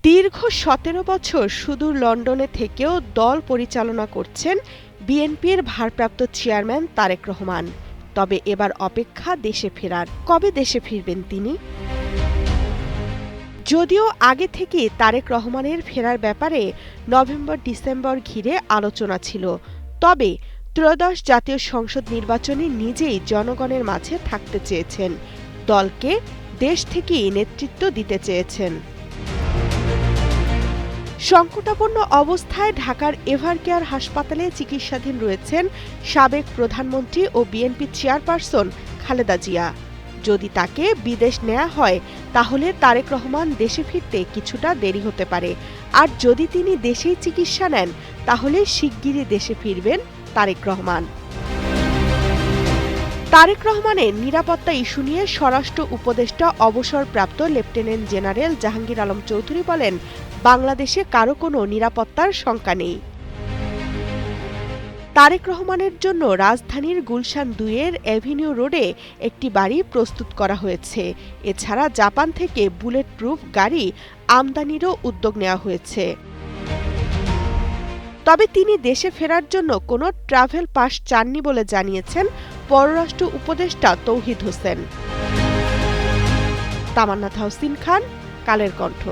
দীর্ঘ ১৭ বছর সুদূর লন্ডনে থেকেও দল পরিচালনা করছেন বিএনপির ভারপ্রাপ্ত চেয়ারম্যান তারেক রহমান। তবে এবার অপেক্ষা দেশে ফেরার। কবে দেশে ফিরবেন তিনি? যদিও আগে থেকেই তারেক রহমানের ফেরার ব্যাপারে নভেম্বর-ডিসেম্বর ঘিরে আলোচনা ছিল, তবে ত্রয়োদশ জাতীয় সংসদ নির্বাচনে নিজেই জনগণের মাঝে থাকতে চেয়েছেন, দলকে দেশ থেকেই নেতৃত্ব দিতে চেয়েছেন। সংকটাপন্ন অবস্থায় ঢাকার এভারকেয়ার হাসপাতালে চিকিৎসাধীন রয়েছেন সাবেক প্রধানমন্ত্রী ও বিএনপি চেয়ারপারসন খালেদা জিয়া। যদি তাকে বিদেশ নেওয়া হয় তাহলে তারেক রহমান দেশে ফিরতে কিছুটা দেরি হতে পারে, আর যদি তিনি দেশেই চিকিৎসা নেন তাহলে শিগগিরই দেশে ফিরবেন তারেক রহমান। তারেক রহমানের নিরাপত্তা ইস্যু নিয়ে স্বরাষ্ট্র উপদেষ্টা অবসরপ্রাপ্ত লেফটেন্যান্ট জেনারেল জাহাঙ্গীর আলম চৌধুরী বলেন, বাংলাদেশে কারো কোনো নিরাপত্তার শঙ্কা নেই। তারেক রহমানের জন্য রাজধানীর গুলশান ২-এর এভিনিউ রোডে একটি বাড়ি প্রস্তুত করা হয়েছে। এছাড়া জাপান থেকে বুলেট প্রুফ গাড়ি আমদানিরও উদ্যোগ নেওয়া হয়েছে। তবে তিনি দেশে ফেরার জন্য কোনো ট্রাভেল পাস চাননি বলে জানিয়েছেন পররাষ্ট্র উপদেষ্টা তৌহিদ হোসেন। তামান্না তাহসিন খান, কালের কণ্ঠ।